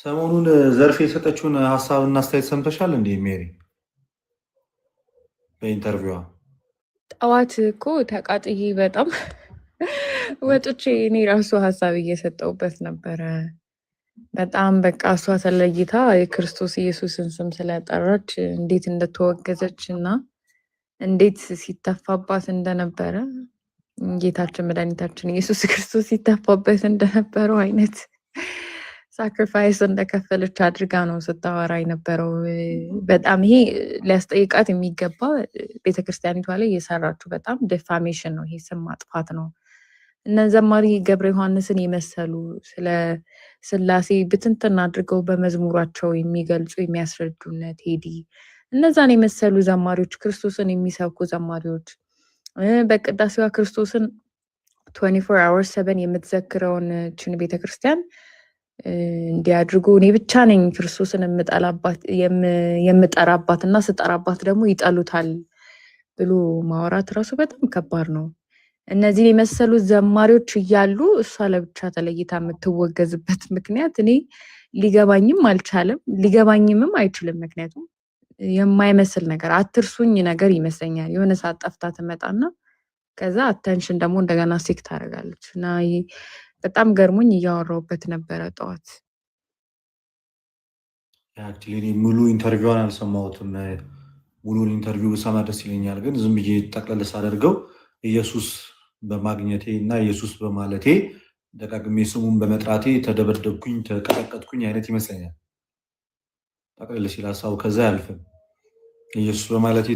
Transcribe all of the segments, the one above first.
ሰሞኑን ዘርፍ የሰጠችውን ሀሳብና አስተያየት ሰምተሻል እንዴ ሜሪ? በኢንተርቪዋ ጠዋት እኮ ተቃጥዬ በጣም ወጥቼ እኔ ራሱ ሀሳብ እየሰጠውበት ነበረ። በጣም በቃ እሷ ተለይታ የክርስቶስ ኢየሱስን ስም ስለጠራች እንዴት እንደተወገዘች እና እንዴት ሲተፋባት እንደነበረ ጌታችን መድኃኒታችን ኢየሱስ ክርስቶስ ሲተፋበት እንደነበረው አይነት ሳክሪፋይስ እንደከፈለች አድርጋ ነው ስታወራ የነበረው። በጣም ይሄ ሊያስጠይቃት የሚገባ ቤተክርስቲያኒቷ ላይ የሰራችው በጣም ዴፋሜሽን ነው። ይሄ ስም ማጥፋት ነው። እነ ዘማሪ ገብረ ዮሐንስን የመሰሉ ስለ ስላሴ ብትንትን አድርገው በመዝሙራቸው የሚገልጹ የሚያስረዱነ ቴዲ፣ እነዛን የመሰሉ ዘማሪዎች፣ ክርስቶስን የሚሰብኩ ዘማሪዎች በቅዳሴዋ ክርስቶስን 24 hours 7 የምትዘክረውን ችን ቤተክርስቲያን እንዲያድርጉ እኔ ብቻ ነኝ ክርስቶስን የምጠራባት እና ስጠራባት ደግሞ ይጠሉታል ብሎ ማውራት ራሱ በጣም ከባድ ነው። እነዚህ የመሰሉ ዘማሪዎች እያሉ እሷ ለብቻ ተለይታ የምትወገዝበት ምክንያት እኔ ሊገባኝም አልቻለም፣ ሊገባኝምም አይችልም። ምክንያቱም የማይመስል ነገር አትርሱኝ ነገር ይመስለኛል። የሆነ ሰዓት ጠፍታ ትመጣና ከዛ አተንሽን ደግሞ እንደገና ሴክ ታደርጋለች እና በጣም ገርሞኝ እያወራሁበት ነበረ ጠዋት። አክቹዋሊ ሙሉ ኢንተርቪዋን አልሰማሁትም። ሙሉን ኢንተርቪው ብሰማ ደስ ይለኛል፣ ግን ዝም ብዬ ጠቅለል ሳደርገው ኢየሱስ በማግኘቴ እና ኢየሱስ በማለቴ ደጋግሜ ስሙን በመጥራቴ ተደበደብኩኝ፣ ተቀጠቀጥኩኝ አይነት ይመስለኛል። ጠቅለል ሲል ሀሳቡ ከዛ አያልፍም። ኢየሱስ በማለቴ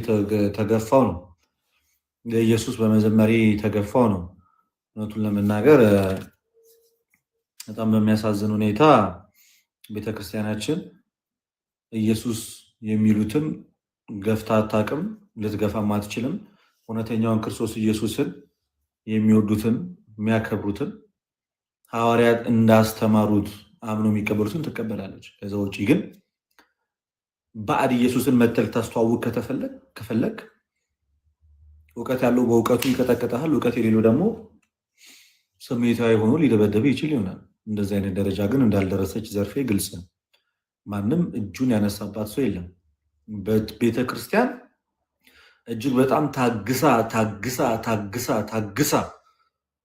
ተገፋው ነው፣ ለኢየሱስ በመዘመሬ ተገፋው ነው። እውነቱን ለመናገር በጣም በሚያሳዝን ሁኔታ ቤተክርስቲያናችን ኢየሱስ የሚሉትን ገፍታ አታውቅም፣ ልትገፋም አትችልም። እውነተኛውን ክርስቶስ ኢየሱስን የሚወዱትን የሚያከብሩትን ሐዋርያት እንዳስተማሩት አምኖ የሚቀበሉትን ትቀበላለች። ከዛ ውጭ ግን ባዕድ ኢየሱስን መተል ታስተዋውቅ ከፈለግ እውቀት ያለው በእውቀቱ ይቀጠቅጠሃል፣ እውቀት የሌለው ደግሞ ስሜታዊ ሆኖ ሊደበደብ ይችል ይሆናል። እንደዚህ አይነት ደረጃ ግን እንዳልደረሰች ዘርፌ ግልጽ ነው። ማንም እጁን ያነሳባት ሰው የለም። ቤተክርስቲያን እጅግ በጣም ታግሳ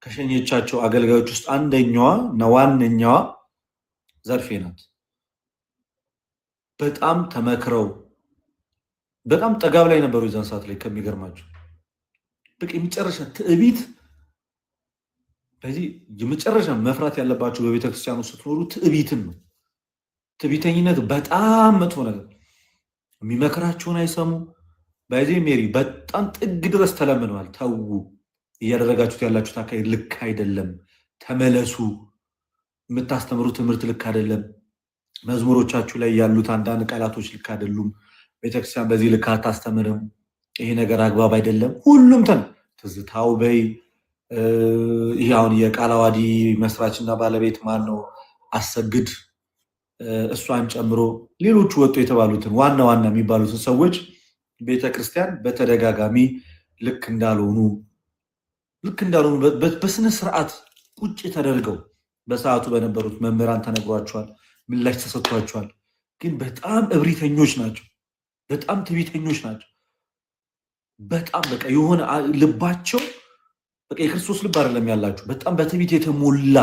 ከሸኘቻቸው አገልጋዮች ውስጥ አንደኛዋ እና ዋነኛዋ ዘርፌ ናት። በጣም ተመክረው በጣም ጠጋብ ላይ ነበሩ የዛን ሰዓት ላይ። ከሚገርማቸው በቃ የመጨረሻ ትዕቢት፣ በዚህ የመጨረሻ መፍራት ያለባቸው በቤተክርስቲያኑ ስትኖሩ ትዕቢትን ነው። ትዕቢተኝነት በጣም መጥፎ ነገር። የሚመክራቸውን አይሰሙ። በዚህ ሜሪ በጣም ጥግ ድረስ ተለምነዋል። ተዉ፣ እያደረጋችሁት ያላችሁት አካሄድ ልክ አይደለም፣ ተመለሱ፣ የምታስተምሩ ትምህርት ልክ አይደለም፣ መዝሙሮቻችሁ ላይ ያሉት አንዳንድ ቃላቶች ልክ አይደሉም፣ ቤተክርስቲያን በዚህ ልክ አታስተምርም፣ ይሄ ነገር አግባብ አይደለም። ሁሉም ትዝታው በይ ይሄ አሁን የቃለ ዓዋዲ መስራችና ባለቤት ማን ነው አሰግድ፣ እሷን ጨምሮ ሌሎቹ ወጡ የተባሉትን ዋና ዋና የሚባሉትን ሰዎች ቤተክርስቲያን በተደጋጋሚ ልክ እንዳልሆኑ በስነ ስርዓት ቁጭ ተደርገው በሰዓቱ በነበሩት መምህራን ተነግሯቸዋል፣ ምላሽ ተሰጥቷቸዋል። ግን በጣም እብሪተኞች ናቸው፣ በጣም ትዕቢተኞች ናቸው። በጣም በቃ የሆነ ልባቸው በቃ የክርስቶስ ልብ አይደለም ያላችሁ፣ በጣም በትዕቢት የተሞላ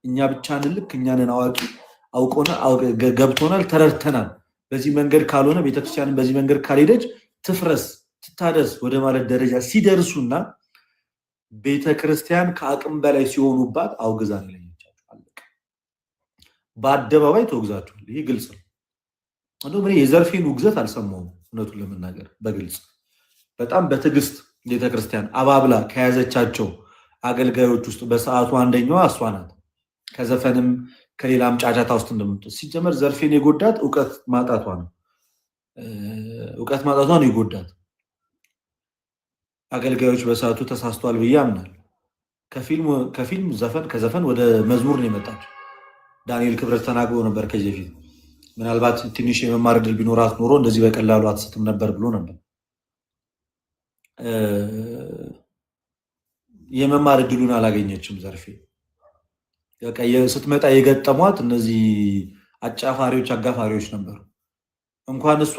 እኛ ብቻን ልክ እኛንን አዋቂ ገብቶናል፣ ተረድተናል፣ በዚህ መንገድ ካልሆነ ቤተክርስቲያንን በዚህ መንገድ ካልሄደች ትፍረስ ትታደስ ወደ ማለት ደረጃ ሲደርሱና ቤተክርስቲያን ከአቅም በላይ ሲሆኑባት አውግዛን ይለኛቻቸው። አለቀ። በአደባባይ ተወግዛችኋል። ይሄ ግልጽ ነው። እንደውም እኔ የዘርፌን ውግዘት አልሰማሁም እውነቱን ለመናገር በግልጽ በጣም በትዕግስት ቤተክርስቲያን አባብላ ከያዘቻቸው አገልጋዮች ውስጥ በሰዓቱ አንደኛዋ እሷ ናት። ከዘፈንም ከሌላም ጫጫታ ውስጥ እንደምትወስድ ሲጀመር ዘርፌን የጎዳት እውቀት ማጣቷ ነው። እውቀት ማጣቷን ይጎዳት። አገልጋዮች በሰዓቱ ተሳስተዋል ብዬ አምናለሁ። ከፊልም ከዘፈን ወደ መዝሙር ነው የመጣችው። ዳንኤል ክብረት ተናግሮ ነበር ከዚህ በፊት ምናልባት ትንሽ የመማር ዕድል ቢኖራት ኖሮ እንደዚህ በቀላሉ አትስትም ነበር ብሎ ነበር። የመማር ዕድሉን አላገኘችም ዘርፌ። ስትመጣ የገጠሟት እነዚህ አጫፋሪዎች፣ አጋፋሪዎች ነበሩ። እንኳን እሷ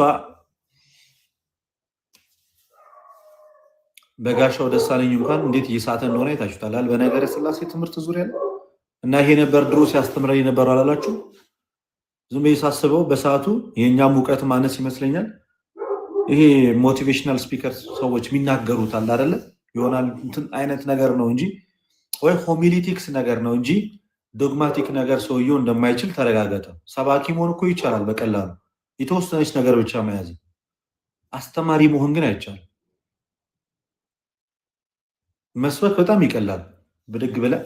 በጋሻው ደሳለኝ እንኳን እንዴት እየሳተ እንደሆነ አይታችሁታል። በነገረ ስላሴ ትምህርት ዙሪያ ላይ እና ይሄ ነበር ድሮ ሲያስተምረኝ ነበር አላላችሁ? ዝም ብዬ ሳስበው በሰዓቱ የእኛም እውቀት ማነስ ይመስለኛል። ይሄ ሞቲቬሽናል ስፒከር ሰዎች የሚናገሩት አለ አይደለ? ይሆናል እንትን አይነት ነገር ነው እንጂ ወይ ሆሚሊቲክስ ነገር ነው እንጂ ዶግማቲክ ነገር ሰውየው እንደማይችል ተረጋገጠ። ሰባኪ መሆን እኮ ይቻላል በቀላሉ የተወሰነች ነገር ብቻ መያዝ። አስተማሪ መሆን ግን አይቻልም። መስበክ በጣም ይቀላል። ብድግ ብለህ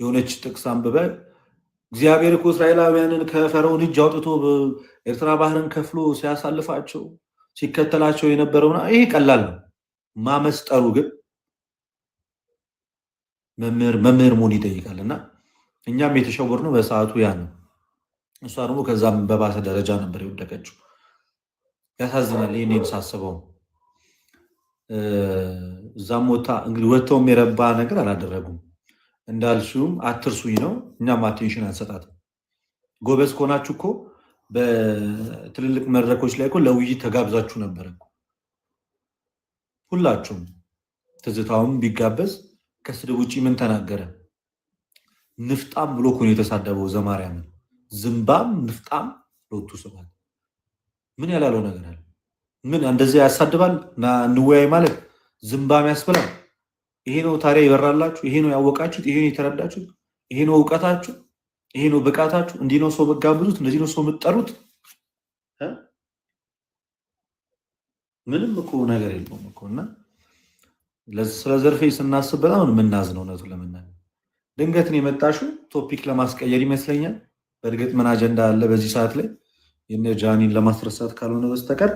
የሆነች ጥቅስ አንብበህ እግዚአብሔር እኮ እስራኤላውያንን ከፈርዖን እጅ አውጥቶ ኤርትራ ባህርን ከፍሎ ሲያሳልፋቸው ሲከተላቸው የነበረውና ይሄ ቀላል ነው። ማመስጠሩ ግን መምህር መሆን ይጠይቃል። እና እኛም የተሸወርነው በሰዓቱ ያ ነው። እሷ ደግሞ ከዛም በባሰ ደረጃ ነበር የወደቀችው። ያሳዝናል። ይህን ሳስበው እዛም ወታ እንግዲህ ወጥተውም የረባ ነገር አላደረጉም። እንዳልሽውም አትርሱኝ ነው። እኛም አቴንሽን አንሰጣትም። ጎበዝ ከሆናችሁ እኮ በትልልቅ መድረኮች ላይ እኮ ለውይይት ተጋብዛችሁ ነበር እኮ ሁላችሁም። ትዝታውም ቢጋበዝ ከስድብ ውጭ ምን ተናገረ? ንፍጣም ብሎ እኮ ነው የተሳደበው ዘማርያምን። ዝምባም ንፍጣም ሎቱ ስብሐት። ምን ያላለው ነገር አለ? ምን እንደዚህ ያሳድባል? እና እንወያይ ማለት ዝምባም ያስብላል። ይሄ ነው ታዲያ ይበራላችሁ? ይሄ ነው ያወቃችሁት? ይሄ ነው የተረዳችሁት? ይሄ ነው እውቀታችሁ? ይሄ ነው ብቃታችሁ? እንዲህ ነው ሰው መጋብዙት? እንደዚህ ነው ሰው የምትጠሩት? ምንም እኮ ነገር የለውም እኮ። እና ስለ ዘርፌ ስናስብ በጣም የምናዝነው እውነቱን ለመናገር። ድንገት ነው የመጣሽው ቶፒክ ለማስቀየር ይመስለኛል። በእርግጥ ምን አጀንዳ አለ በዚህ ሰዓት ላይ የነ ጃኒን ለማስረሳት ካልሆነ በስተቀር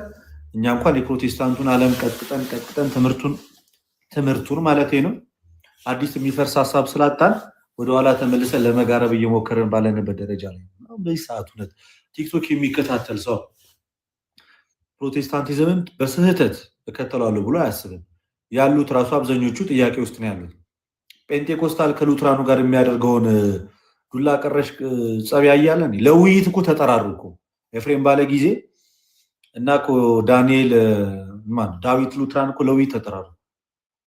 እኛ እንኳን የፕሮቴስታንቱን ዓለም ቀጥጠን ትምህርቱን ማለት ነው አዲስ የሚፈርስ ሀሳብ ስላጣን ወደኋላ ተመልሰን ለመጋረብ እየሞከረን ባለንበት ደረጃ ላይ ነው። በዚህ ሰዓት እውነት ቲክቶክ የሚከታተል ሰው ፕሮቴስታንቲዝምን በስህተት እከተላለሁ ብሎ አያስብም። ያሉት ራሱ አብዛኞቹ ጥያቄ ውስጥ ነው ያሉት። ጴንጤኮስታል ከሉትራኑ ጋር የሚያደርገውን ዱላ ቀረሽ ጸብ ያያለን። ለውይይት እኮ ተጠራሩ እኮ ኤፍሬም ባለ ጊዜ እና ዳንኤል ዳዊት ሉትራን እኮ ለውይይት ተጠራሩ።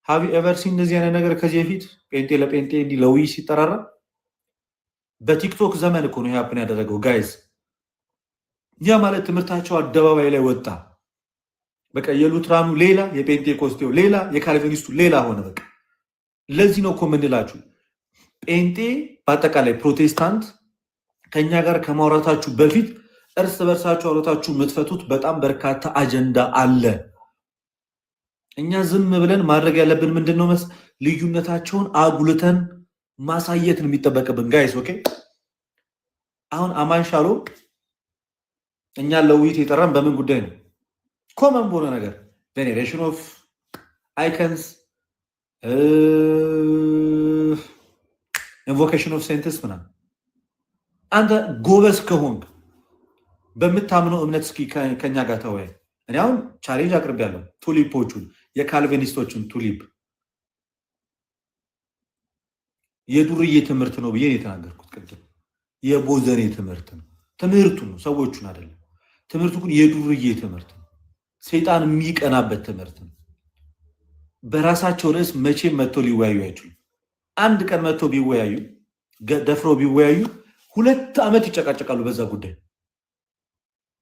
ሃቪ ኤቨርሲ እንደዚህ አይነት ነገር ከዚህ በፊት ጴንጤ ለጴንጤ እንዲህ ለውይይት ሲጠራራ? በቲክቶክ ዘመን እኮ ነው ያፕን ያደረገው ጋይዝ። ያ ማለት ትምህርታቸው አደባባይ ላይ ወጣ። በቃ የሉትራኑ ሌላ፣ የጴንጤኮስቴው ሌላ፣ የካልቪኒስቱ ሌላ ሆነ። በቃ ለዚህ ነው እኮ የምንላችሁ ጴንጤ በአጠቃላይ ፕሮቴስታንት ከኛ ጋር ከማውራታችሁ በፊት እርስ በርሳችሁ አውራታችሁ የምትፈቱት በጣም በርካታ አጀንዳ አለ። እኛ ዝም ብለን ማድረግ ያለብን ምንድን ነው ልዩነታቸውን አጉልተን ማሳየት ነው የሚጠበቅብን ጋይስ። ኦኬ አሁን አማን ሻሎ እኛን ለውይይት የጠራን በምን ጉዳይ ነው? ኮመን በሆነ ነገር ቬኔሬሽን ኦፍ አይከንስ ኢንቮኬሽን ኦፍ ሴንትስ ምናምን። አንተ ጎበዝ ከሆንክ በምታምነው እምነት እስኪ ከኛ ጋር ተወያይ። እኔ አሁን ቻሌንጅ አቅርቤያለሁ። ቱሊፖቹን የካልቪኒስቶችን ቱሊፕ የዱርዬ ትምህርት ነው ብዬ የተናገርኩት ቅድም። የቦዘኔ ትምህርት ነው። ትምህርቱ ነው፣ ሰዎቹን አይደለም። ትምህርቱ ግን የዱርዬ ትምህርት ነው። ሰይጣን የሚቀናበት ትምህርት ነው። በራሳቸው ርዕስ መቼም መጥተው ሊወያዩ አይችሉም። አንድ ቀን መጥተው ቢወያዩ ደፍረው ቢወያዩ 2 ዓመት ይጨቃጨቃሉ በዛ ጉዳይ።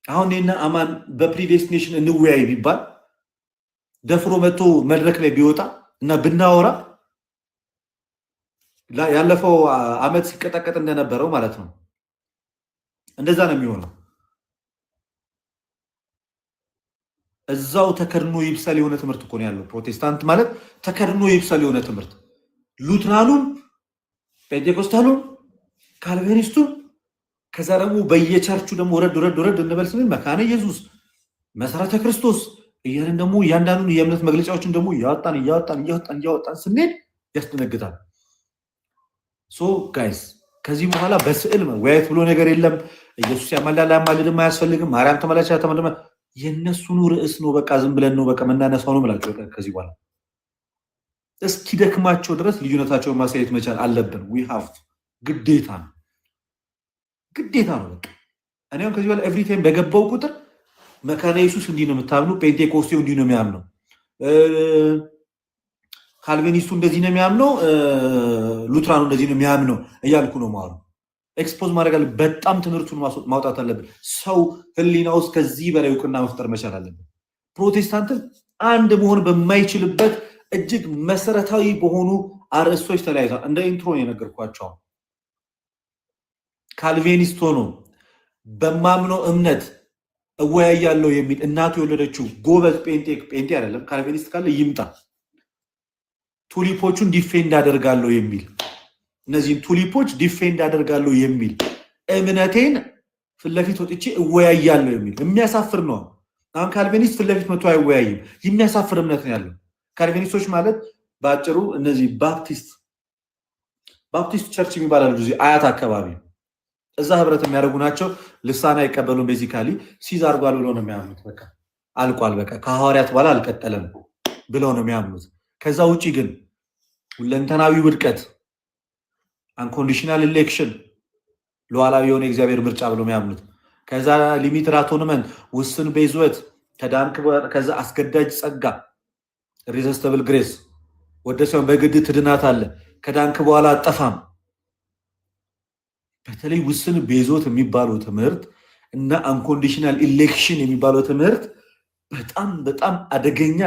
አሁን እኔና አማን በፕሪዴስቲኔሽን እንወያይ ቢባል ደፍሮ መጥቶ መድረክ ላይ ቢወጣ እና ብናወራ ያለፈው ዓመት ሲቀጠቀጥ እንደነበረው ማለት ነው። እንደዛ ነው የሚሆነው። እዛው ተከድኖ ይብሰል የሆነ ትምህርት እኮ ነው ያለው። ፕሮቴስታንት ማለት ተከድኖ ይብሰል የሆነ ትምህርት፣ ሉትራኑም፣ ፔንቴኮስታሉም፣ ካልቪኒስቱም ከዛ ደግሞ በየቸርቹ ደግሞ ወረድ እንበል ስንል መካነ ኢየሱስ፣ መሰረተ ክርስቶስ እያልን ደግሞ እያንዳንዱን የእምነት መግለጫዎችን ደግሞ እያወጣን ስንሄድ ያስደነግጣል። ሶ ጋይስ ከዚህ በኋላ በስዕል መወያየት ብሎ ነገር የለም። ኢየሱስ ያማልዳል አያማልድም አያስፈልግም፣ ማርያም ተመላች ተመልማ የእነሱኑ ርዕስ ነው። በቃ ዝም ብለን ነው በቃ መናነሳው ነው ምላቸው። ከዚህ በኋላ እስኪደክማቸው ድረስ ልዩነታቸውን ማሳየት መቻል አለብን። ዊ ሃቭ ግዴታ ነው በቃ እኔም ከዚህ በኋላ ኤቭሪ ታይም በገባው ቁጥር መካነ ኢየሱስ እንዲህ ነው የምታምኑ፣ ፔንቴኮስቴው እንዲህ ነው የሚያምነው፣ ካልቪኒስቱ እንደዚህ ነው የሚያምነው፣ ሉትራኑ እንደዚህ ነው የሚያምነው እያልኩ ነው ማለት ነው። ኤክስፖዝ ማድረግ አለ። በጣም ትምህርቱን ማውጣት አለብን። ሰው ህሊና ውስጥ ከዚህ በላይ እውቅና መፍጠር መቻል አለብን። ፕሮቴስታንትን አንድ መሆን በማይችልበት እጅግ መሰረታዊ በሆኑ አርዕስቶች ተለያይቷል። እንደ ኢንትሮ የነገርኳቸው ካልቪኒስት ሆኖ በማምነው እምነት እወያያለሁ የሚል እናቱ የወለደችው ጎበዝ ጴንጤ አይደለም። ካልቪኒስት ካለ ይምጣ። ቱሊፖቹን ዲፌንድ አደርጋለሁ የሚል እነዚህን ቱሊፖች ዲፌንድ አደርጋለሁ የሚል እምነቴን ፊት ለፊት ወጥቼ እወያያለሁ የሚል የሚያሳፍር ነው። አሁን ካልቪኒስት ፊት ለፊት መጥቶ አይወያይም። የሚያሳፍር እምነት ነው ያለው። ካልቪኒስቶች ማለት በአጭሩ እነዚህ ባፕቲስት ቸርች የሚባላሉ እዚህ አያት አካባቢ እዛ ህብረት የሚያደርጉ ናቸው። ልሳን አይቀበሉም። ቤዚካሊ ሲዝ አድርጓል ብለው ነው የሚያምኑት። በቃ አልቋል፣ በቃ ከሐዋርያት በኋላ አልቀጠለም ብለው ነው የሚያምኑት። ከዛ ውጪ ግን ሁለንተናዊ ውድቀት፣ አንኮንዲሽናል ኢሌክሽን፣ ሉዓላዊ የሆነ የእግዚአብሔር ምርጫ ብለው የሚያምኑት። ከዛ ሊሚትድ አቶንመንት፣ ውስን ቤዝወት፣ ከዛ አስገዳጅ ጸጋ፣ ሪዘስተብል ግሬስ፣ ወደ ሲሆን በግድ ትድናት አለ፣ ከዳንክ በኋላ አጠፋም። በተለይ ውስን ቤዞት የሚባለው ትምህርት እና አንኮንዲሽናል ኢሌክሽን የሚባለው ትምህርት በጣም በጣም አደገኛ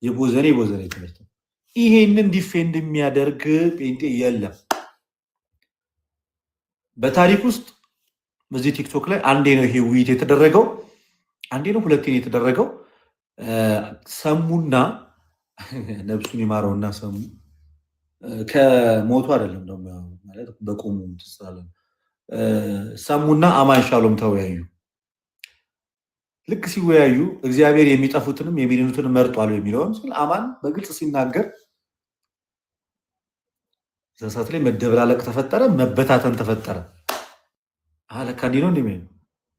የቦዘኔ ትምህርት ነው። ይሄንን ዲፌንድ የሚያደርግ ጴንጤ የለም። በታሪክ ውስጥ በዚህ ቲክቶክ ላይ አንዴ ነው ይሄ ውይይት የተደረገው፣ አንዴ ነው ሁለቴ ነው የተደረገው። ሰሙና ነብሱን ይማረውና ሰሙ ከሞቱ አይደለም ነው ማለት በቆሙ ተሳለ። ሰሙና አማን ሻሎም ተወያዩ። ልክ ሲወያዩ እግዚአብሔር የሚጠፉትንም የሚድኑትንም መርጧል የሚለውን አማን በግልጽ ሲናገር ዘሳት ላይ መደበላለቅ ተፈጠረ፣ መበታተን ተፈጠረ። ለካ እንዲህ ነው እንደሚል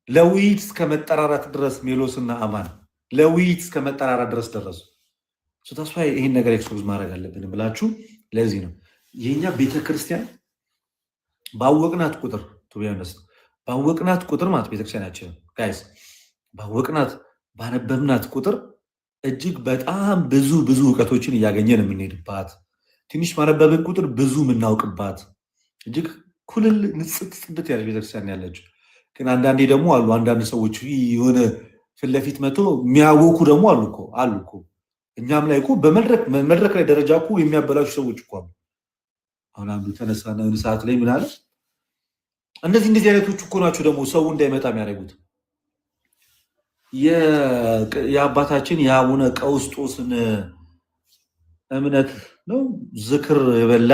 ለውይይት እስከ መጠራራት ድረስ ሜሎስና አማን ለውይይት እስከ መጠራራት ድረስ ደረሱ። ተስፋ ይህን ነገር ኤክስፖዝ ማድረግ አለብን ብላችሁ ለዚህ ነው የኛ ቤተክርስቲያን ባወቅናት ቁጥር ባወቅናት ቁጥር ማለት ቤተክርስቲያናችን ጋይስ ባወቅናት ባነበብናት ቁጥር እጅግ በጣም ብዙ እውቀቶችን እያገኘን የምንሄድባት፣ ትንሽ ባነበብን ቁጥር ብዙ የምናውቅባት እጅግ ኩልል ንጽት ጽድት ያለች ቤተክርስቲያን ያለችው። ግን አንዳንዴ ደግሞ አሉ አንዳንድ ሰዎች የሆነ ፊት ለፊት መጥቶ የሚያወኩ ደግሞ አሉ እኮ እኛም ላይ እኮ በመድረክ ላይ ደረጃ እኮ የሚያበላሹ ሰዎች እኮ አሉ። አሁን አንዱ ተነሳና ሰዓት ላይ ምን አለ? እንደዚህ አይነቶች እኮ ናቸው ደግሞ ሰው እንዳይመጣ የሚያደርጉት። የአባታችን የአቡነ ቀውስጦስን እምነት ነው ዝክር የበላ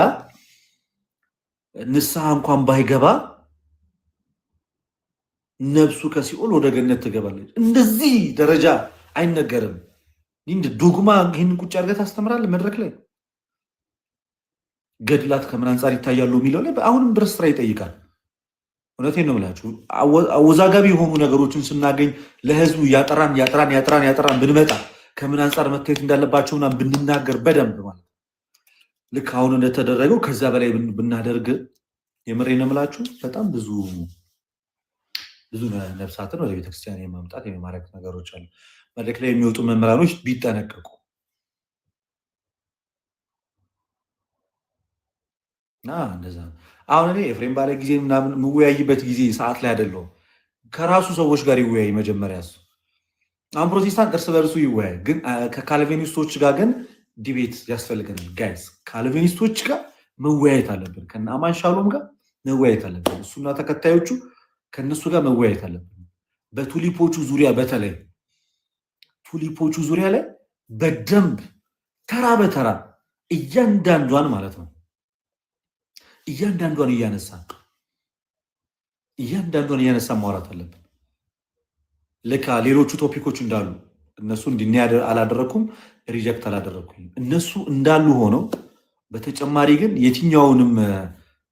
ንስሐ እንኳን ባይገባ ነፍሱ ከሲኦል ወደ ገነት ትገባለች። እንደዚህ ደረጃ አይነገርም። እንደ ዶግማ ይህንን ቁጭ አድርገህ ታስተምራለህ መድረክ ላይ። ገድላት ከምን አንጻር ይታያሉ የሚለው ላይ አሁንም ድረስ ስራ ይጠይቃል። እውነቴን ነው የምላችሁ። አወዛጋቢ የሆኑ ነገሮችን ስናገኝ ለህዝቡ ያጠራን ብንመጣ ከምን አንጻር መታየት እንዳለባቸውና ብንናገር በደንብ ማለት ልክ አሁን እንደተደረገው ከዛ በላይ ብናደርግ የምሬን ነው የምላችሁ በጣም ብዙ ነፍሳትን ወደ ቤተክርስቲያን የማምጣት የማረክ ነገሮች አሉ። መድረክ ላይ የሚወጡ መምህራኖች ቢጠነቀቁ እንደዛ ነው። አሁን እኔ ኤፍሬም ባለ ጊዜ ምናምን የምወያይበት ጊዜ ሰዓት ላይ አይደለሁም። ከራሱ ሰዎች ጋር ይወያይ መጀመሪያ እሱ። አሁን ፕሮቴስታንት እርስ በርሱ ይወያይ፣ ግን ከካልቪኒስቶች ጋር ግን ዲቤት ያስፈልገናል ጋይስ። ካልቪኒስቶች ጋር መወያየት አለብን። ከነ አማን ሻሎም ጋር መወያየት አለብን። እሱና ተከታዮቹ ከነሱ ጋር መወያየት አለብን። በቱሊፖቹ ዙሪያ በተለይ ቱሊፖቹ ዙሪያ ላይ በደንብ ተራ በተራ እያንዳንዷን ማለት ነው እያንዳንዷን እያነሳ ማውራት አለብን። ልክ ሌሎቹ ቶፒኮች እንዳሉ እነሱ እንዲህ አላደረኩም፣ ሪጀክት አላደረኩም። እነሱ እንዳሉ ሆነው በተጨማሪ ግን የትኛውንም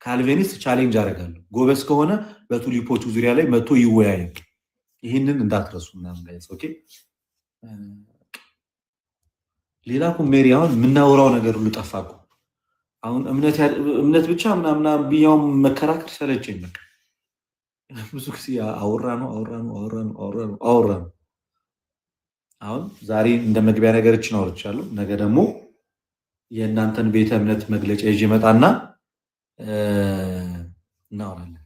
ካልቪኒስት ቻሌንጅ አደርጋለሁ። ጎበዝ ከሆነ በቱሊፖቹ ዙሪያ ላይ መጥቶ ይወያይ። ይህንን እንዳትረሱ ምናምን ጋይስ ኦኬ። ሌላ እኮ ሜሪ አሁን የምናወራው ነገር ሁሉ ጠፋ እኮ። አሁን እምነት ብቻ ምናምን ብያውም መከራከር ሰለቸኝ። በቃ ብዙ ጊዜ አወራ ነው። አሁን ዛሬ እንደ መግቢያ ነገሮችን አውርቻለሁ። ነገ ደግሞ የእናንተን ቤተ እምነት መግለጫ ይዤ እመጣና እናወራለን።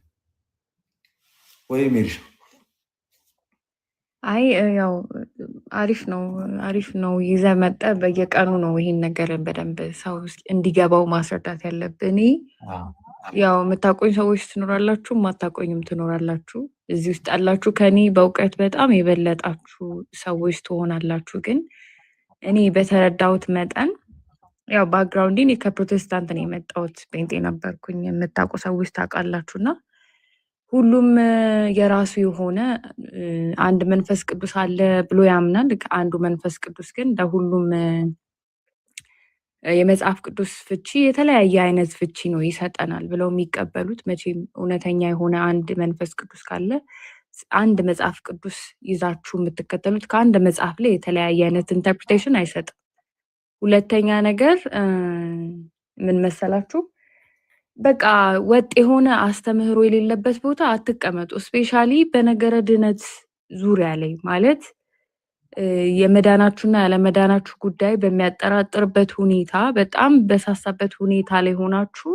ወይም ሜልሽ አይ ያው አሪፍ ነው ይዘህ መጠህ በየቀኑ ነው ይሄን ነገር በደንብ ሰው እንዲገባው ማስረዳት ያለብህ። እኔ ያው የምታቆኝ ሰዎች ትኖራላችሁ፣ የማታቆኝም ትኖራላችሁ። እዚህ ውስጥ ያላችሁ ከኔ በእውቀት በጣም የበለጣችሁ ሰዎች ትሆናላችሁ። ግን እኔ በተረዳሁት መጠን ያው ባክግራውንድ እኔ ከፕሮቴስታንት ነው የመጣሁት፣ ጴንጤ ነበርኩኝ። የምታውቁ ሰዎች ታውቃላችሁ። እና ሁሉም የራሱ የሆነ አንድ መንፈስ ቅዱስ አለ ብሎ ያምናል። አንዱ መንፈስ ቅዱስ ግን ለሁሉም የመጽሐፍ ቅዱስ ፍቺ የተለያየ አይነት ፍቺ ነው ይሰጠናል ብለው የሚቀበሉት። መቼም እውነተኛ የሆነ አንድ መንፈስ ቅዱስ ካለ አንድ መጽሐፍ ቅዱስ ይዛችሁ የምትከተሉት ከአንድ መጽሐፍ ላይ የተለያየ አይነት ኢንተርፕሪቴሽን አይሰጥም። ሁለተኛ ነገር ምን መሰላችሁ? በቃ ወጥ የሆነ አስተምህሮ የሌለበት ቦታ አትቀመጡ። ስፔሻሊ በነገረ ድነት ዙሪያ ላይ ማለት የመዳናችሁና ያለመዳናችሁ ጉዳይ በሚያጠራጥርበት ሁኔታ፣ በጣም በሳሳበት ሁኔታ ላይ ሆናችሁ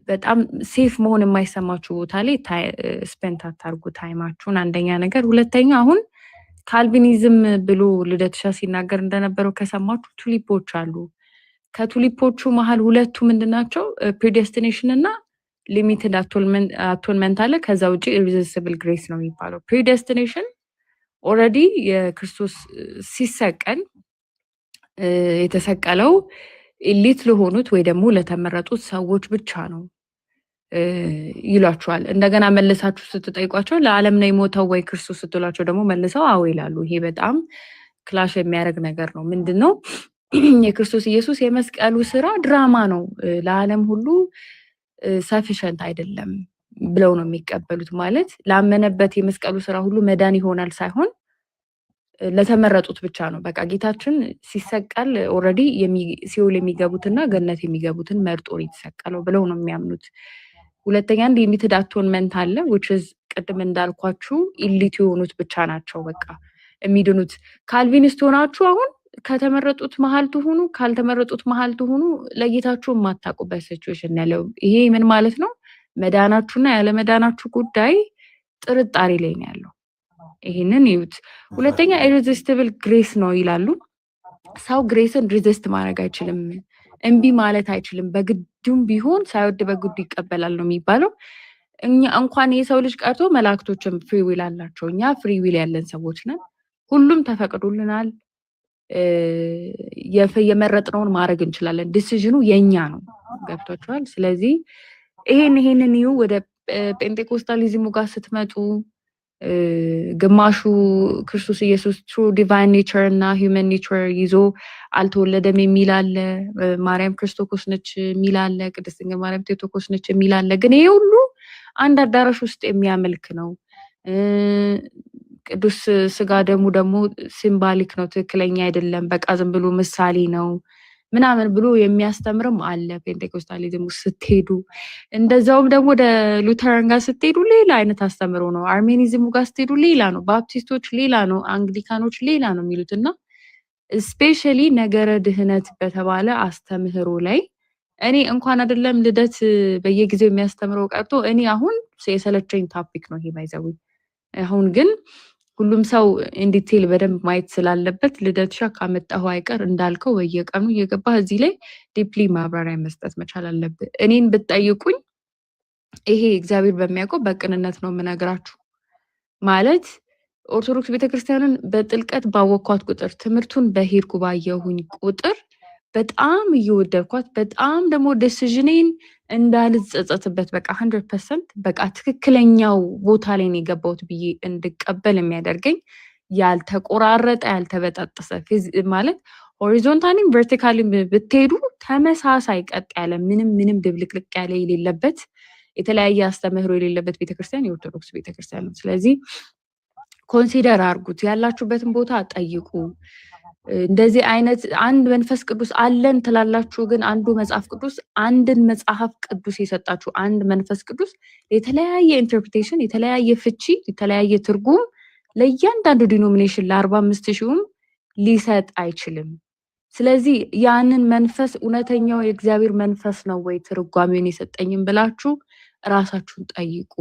በጣም ሴፍ መሆን የማይሰማችሁ ቦታ ላይ ስፔንት አታርጉ ታይማችሁን። አንደኛ ነገር። ሁለተኛ አሁን ካልቪኒዝም ብሎ ልደትሻ ሲናገር እንደነበረው ከሰማችሁ ቱሊፖች አሉ። ከቱሊፖቹ መሀል ሁለቱ ምንድናቸው? ፕሪዴስቲኔሽን እና ሊሚትድ አቶንመንት አለ። ከዛ ውጭ ኢሪዚስቲብል ግሬስ ነው የሚባለው። ፕሪዴስቲኔሽን ኦልሬዲ የክርስቶስ ሲሰቀል የተሰቀለው ኢሊት ለሆኑት ወይ ደግሞ ለተመረጡት ሰዎች ብቻ ነው ይሏቸዋል። እንደገና መልሳችሁ ስትጠይቋቸው ለዓለም ነው የሞተው ወይ ክርስቶስ ስትሏቸው ደግሞ መልሰው አዎ ይላሉ። ይሄ በጣም ክላሽ የሚያደርግ ነገር ነው። ምንድን ነው የክርስቶስ ኢየሱስ የመስቀሉ ስራ ድራማ ነው፣ ለዓለም ሁሉ ሰፊሸንት አይደለም ብለው ነው የሚቀበሉት። ማለት ላመነበት የመስቀሉ ስራ ሁሉ መዳን ይሆናል ሳይሆን ለተመረጡት ብቻ ነው። በቃ ጌታችን ሲሰቀል ኦልሬዲ ሲኦል የሚገቡትና ገነት የሚገቡትን መርጦ የተሰቀለው ብለው ነው የሚያምኑት። ሁለተኛ አንድ ሊሚትድ አቶንመንት አለ which is ቅድም እንዳልኳችሁ ኢሊት የሆኑት ብቻ ናቸው በቃ የሚድኑት። ካልቪኒስት ሆናችሁ አሁን ከተመረጡት መሀል ትሆኑ ካልተመረጡት መሀል ትሆኑ ለጌታችሁ የማታውቁበት ሲቹዌሽን ያለው። ይሄ ምን ማለት ነው? መዳናችሁና ያለመዳናችሁ ጉዳይ ጥርጣሬ ላይ ነው ያለው። ይሄንን ይዩት። ሁለተኛ ኢሬዚስቲብል ግሬስ ነው ይላሉ። ሰው ግሬስን ሪዚስት ማድረግ አይችልም፣ እምቢ ማለት አይችልም። በግዱም ቢሆን ሳይወድ በግዱ ይቀበላል ነው የሚባለው። እኛ እንኳን የሰው ልጅ ቀርቶ መላእክቶችም ፍሪ ዊል አላቸው። እኛ ፍሪ ዊል ያለን ሰዎች ነን። ሁሉም ተፈቅዶልናል። የመረጥነውን ማድረግ እንችላለን። ዲሲዥኑ የኛ ነው። ገብቷችኋል? ስለዚህ ይሄንን ይዩ። ወደ ጴንጤኮስታሊዝሙ ጋር ስትመጡ ግማሹ ክርስቶስ ኢየሱስ ትሩ ዲቫይን ኔቸር እና ሂውመን ኔቸር ይዞ አልተወለደም የሚል አለ። ማርያም ክርስቶኮስ ነች የሚል አለ። ቅድስት ድንግል ማርያም ቴቶኮስ ነች የሚል አለ። ግን ይሄ ሁሉ አንድ አዳራሽ ውስጥ የሚያመልክ ነው። ቅዱስ ስጋ ደግሞ ሲምባሊክ ነው፣ ትክክለኛ አይደለም፣ በቃ ዝም ብሎ ምሳሌ ነው ምናምን ብሎ የሚያስተምርም አለ። ፔንቴኮስታሊዝም ውስጥ ስትሄዱ፣ እንደዛውም ደግሞ ወደ ሉተራን ጋር ስትሄዱ ሌላ አይነት አስተምሮ ነው። አርሜኒዝሙ ጋር ስትሄዱ ሌላ ነው። ባፕቲስቶች ሌላ ነው። አንግሊካኖች ሌላ ነው የሚሉት። እና ስፔሻሊ ነገረ ድህነት በተባለ አስተምህሮ ላይ እኔ እንኳን አይደለም ልደት በየጊዜው የሚያስተምረው ቀርቶ እኔ አሁን የሰለቸኝ ታፒክ ነው ይሄ ባይዘው። አሁን ግን ሁሉም ሰው ኢንዲቴል በደንብ ማየት ስላለበት ልደትሻ ካመጣሁ አይቀር እንዳልከው በየቀኑ እየገባህ እዚህ ላይ ዲፕሊ ማብራሪያ መስጠት መቻል አለብህ። እኔን ብትጠይቁኝ ይሄ እግዚአብሔር በሚያውቀው በቅንነት ነው የምነግራችሁ። ማለት ኦርቶዶክስ ቤተክርስቲያንን በጥልቀት ባወኳት ቁጥር፣ ትምህርቱን በሄድኩ ባየሁኝ ቁጥር በጣም እየወደድኳት፣ በጣም ደግሞ ዲሲዥኔን እንዳልጸጸትበት በቃ 100% በቃ ትክክለኛው ቦታ ላይ ነው የገባሁት ብዬ እንድቀበል የሚያደርገኝ ያልተቆራረጠ ያልተበጣጠሰ ማለት ሆሪዞንታሊም ቨርቲካሊም ብትሄዱ ተመሳሳይ ቀጥ ያለ ምንም ድብልቅልቅ ያለ የሌለበት የተለያየ አስተምህሮ የሌለበት ቤተክርስቲያን የኦርቶዶክስ ቤተክርስቲያን ነው። ስለዚህ ኮንሲደር አድርጉት። ያላችሁበትን ቦታ ጠይቁ። እንደዚህ አይነት አንድ መንፈስ ቅዱስ አለን ትላላችሁ፣ ግን አንዱ መጽሐፍ ቅዱስ አንድን መጽሐፍ ቅዱስ የሰጣችሁ አንድ መንፈስ ቅዱስ የተለያየ ኢንተርፕሬቴሽን፣ የተለያየ ፍቺ፣ የተለያየ ትርጉም ለእያንዳንዱ ዲኖሚኔሽን ለ45 ሺህም ሊሰጥ አይችልም። ስለዚህ ያንን መንፈስ እውነተኛው የእግዚአብሔር መንፈስ ነው ወይ ትርጓሜውን የሰጠኝም ብላችሁ ራሳችሁን ጠይቁ።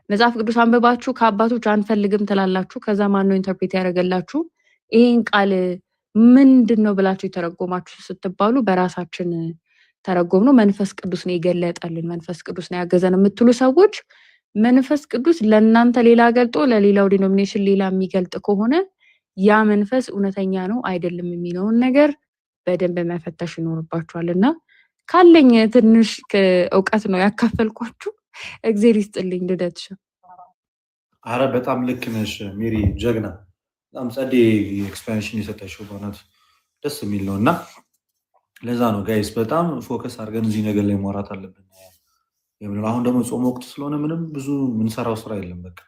መጽሐፍ ቅዱስ አንብባችሁ ከአባቶች አንፈልግም ትላላችሁ፣ ከዛ ማን ነው ኢንተርፕሬት ያደረገላችሁ? ይሄን ቃል ምንድነው ብላችሁ የተረጎማችሁ ስትባሉ በራሳችን ተረጎም ነው፣ መንፈስ ቅዱስ ነው የገለጠልን፣ መንፈስ ቅዱስ ነው ያገዘን የምትሉ ሰዎች መንፈስ ቅዱስ ለእናንተ ሌላ ገልጦ ለሌላው ዲኖሚኔሽን ሌላ የሚገልጥ ከሆነ ያ መንፈስ እውነተኛ ነው አይደለም የሚለውን ነገር በደንብ መፈተሽ ይኖርባችኋል። እና ካለኝ ትንሽ እውቀት ነው ያካፈልኳችሁ። እግዜር ይስጥልኝ ልደትሽ። አረ በጣም ልክ ነሽ ሜሪ፣ ጀግና። በጣም ጸዴ ኤክስፕላኔሽን የሰጠሽው በእውነት ደስ የሚል ነው። እና ለዛ ነው ጋይስ በጣም ፎከስ አድርገን እዚህ ነገር ላይ ማውራት አለብን የምንለው። አሁን ደግሞ ጾም ወቅት ስለሆነ ምንም ብዙ የምንሰራው ስራ የለም። በቃ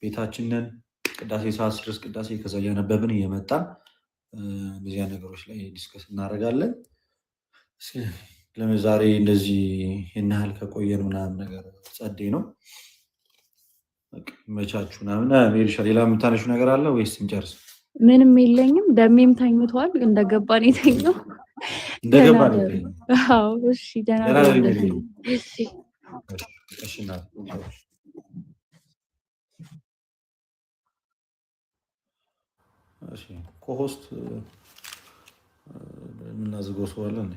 ቤታችንን ቅዳሴ ሰዓት ሲደርስ ቅዳሴ ከዛ እያነበብን እየመጣን እንደዚያ ነገሮች ላይ ዲስከስ እናደርጋለን። ለዛሬ እንደዚህ ይህን ያህል ከቆየን ምናምን ነገር ጸዴ ነው። መቻችሁ ምናምን ሜሪሻ፣ ሌላ የምታነሹ ነገር አለ ወይስ እንጨርስ? ምንም የለኝም። ደሜም ተኝቷል። እንደገባን የተኛው እንደገባን። እሺ ደህና ኮሆስት የምናዝገው ሰው አለ እንዴ?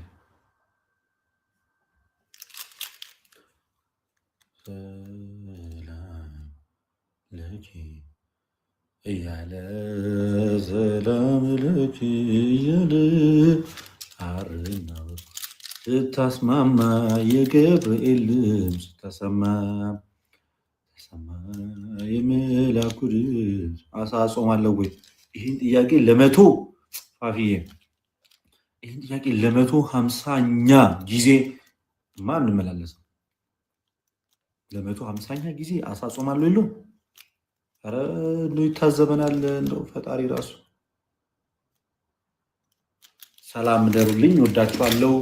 ሰላም ለኪ እያለ ሰላም ለኪ እያለ አርናው ስታስማማ የገብርኤል ድምፅ ተሰማ የመላኩ ድምፅ። አሳ ጾማለሁ ወይ? ይህን ጥያቄ ለመቶ ፋፊዬ፣ ይህን ጥያቄ ለ150ኛ ጊዜ ማን እንመላለስ? ለ150ኛ ጊዜ አሳ ጾማለሁ የለውም። ኧረ እንደው ይታዘበናል። እንደው ፈጣሪ ራሱ። ሰላም ደሩልኝ። ወዳችኋለሁ።